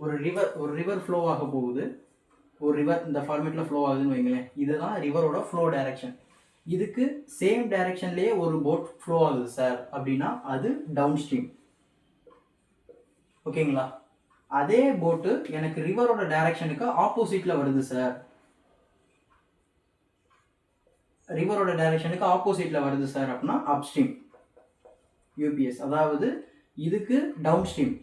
ஒரு river flow ஆக போகுது. ஒரு ரிவர் இந்த ஃபார்மேட்டில் ஃப்ளோ ஆகுதுன்னு வைங்களேன். இதுதான் ரிவரோட ஃப்ளோ டைரக்ஷன். இதுக்கு சேம் டைரக்ஷன்லேயே ஒரு போட் ஃப்ளோ ஆகுது சார் அப்படின்னா அது டவுன் ஸ்ட்ரீம். ஓகேங்களா? அதே போட்டு எனக்கு ரிவரோட டைரக்ஷனுக்கு ஆப்போசிட்டில் வருது சார், ரிவரோட டைரக்ஷனுக்கு ஆப்போசிட்டில் வருது சார் அப்படின்னா அப்ஸ்ட்ரீம் யூபிஎஸ். அதாவது இதுக்கு டவுன் ஸ்ட்ரீம்,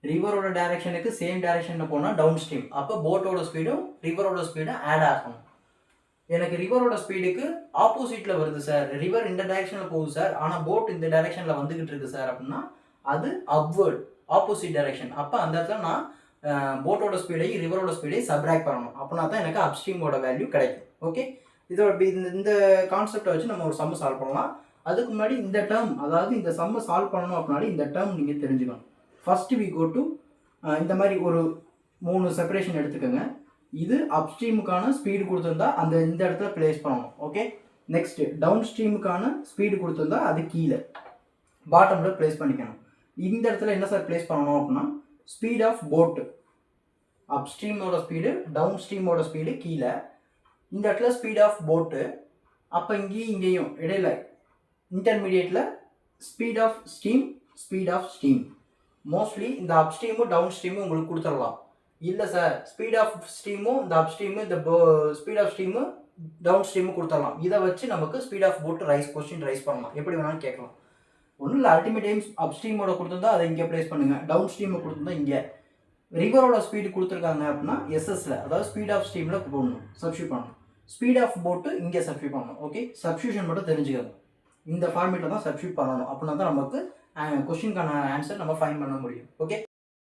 ரிவரோட டைரக்ஷனுக்கு சேம் டைரக்ஷனில் போனால் டவுன் ஸ்ட்ரீம். அப்போ போட்டோட ஸ்பீடும் ரிவரோட ஸ்பீடும் ஆட் ஆகும். எனக்கு ரிவரோட ஸ்பீடுக்கு ஆப்போசிட்டில் வருது சார், ரிவர் இந்த டைரக்ஷனில் போகுது சார், ஆனால் போட் இந்த டைரக்ஷனில் வந்துக்கிட்டு இருக்கு சார் அப்படின்னா அது அப்வர்ட், ஆப்போசிட் டைரக்ஷன். அப்போ அந்த இடத்துல நான் போட்டோட ஸ்பீடையும் ரிவரோட ஸ்பீடையும் சப்ராக்ட் பண்ணணும். அப்படின்னா தான் எனக்கு அப்ஸ்ட்ரீமோட வேல்யூ கிடைக்கும். ஓகே, இதோட இந்த கான்செப்டை வச்சு நம்ம ஒரு சம்மு சால்வ் பண்ணலாம். அதுக்கு முன்னாடி இந்த டேர்ம், அதாவது இந்த சம்மை சால்வ் பண்ணணும் அப்படின்னாடி இந்த டேர்ம் நீங்கள் தெரிஞ்சுக்கணும். ஃபர்ஸ்ட் வி கோ டு இந்த மாதிரி ஒரு 3 செப்பரேஷன் எடுத்துக்கோங்க. இது அப்ஸ்ட்ரீமுக்கான ஸ்பீடு கொடுத்துருந்தா அந்த இந்த இடத்துல பிளேஸ் பண்ணணும். ஓகே, நெக்ஸ்ட் டவுன் ஸ்ட்ரீமுக்கான ஸ்பீடு கொடுத்துருந்தா அது கீழே பாட்டமில் பிளேஸ் பண்ணிக்கணும். இந்த இடத்துல என்ன சார் பிளேஸ் பண்ணணும் அப்படின்னா ஸ்பீட் ஆஃப் போட்டு, அப்ஸ்ட்ரீமோட ஸ்பீடு, டவுன் ஸ்ட்ரீமோட ஸ்பீடு கீழே, இந்த இடத்துல ஸ்பீட் ஆஃப் போட்டு. அப்போ இங்கேயும் இடையில இன்டர்மீடியேட்டில் speed of steam, speed of steam. Mostly இந்த அப்ஸ்ட்ரீமும் டவுன் ஸ்ட்ரீமும் உங்களுக்கு கொடுத்துடலாம். இல்லை சார், ஸ்பீட் ஆஃப் ஸ்ட்ரீமும் இந்த அப்ஸ்ட்ரீமு, இந்த ஸ்பீட் ஆஃப் ஸ்ட்ரீமு டவுன் ஸ்ட்ரீமும் கொடுத்துடலாம். இதை வச்சு நமக்கு ஸ்பீட் ஆஃப் போட்டு கொஸ்டின் ரைஸ் பண்ணலாம். எப்படி வேணாலும் கேட்கலாம். ஒன்றும் இல்லை, அல்டிமேட் டைம்ஸ் அப்ஸ்ட்ரீமோட கொடுத்துருந்தா அதை இங்கே ப்ளேஸ் பண்ணுங்கள், டவுன் ஸ்ட்ரீமை கொடுத்துருந்தா இங்கே. ரிவரோட ஸ்பீடு கொடுத்துருக்காங்க அப்படின்னா எஸ்எஸ்ல, அதாவது ஸ்பீட் ஆஃப் ஸ்ட்ரீமில் போடணும், சப்ஸ்டியூட் பண்ணணும். ஸ்பீட் ஆஃப் போட்டு இங்கே சப்ஸ்டியூட் பண்ணணும். ஓகே, சப்ஸ்டியூஷன் மட்டும் தெரிஞ்சுக்கணும். இந்த ஃபார்மேட்டில் தான் சப்ஸ்டியூட் பண்ணணும். அப்படின்னா தான் நமக்கு கொஸ்டினுக்கான ஆன்சர் நம்ம ஃபைண்ட் பண்ண முடியும். ஓகே,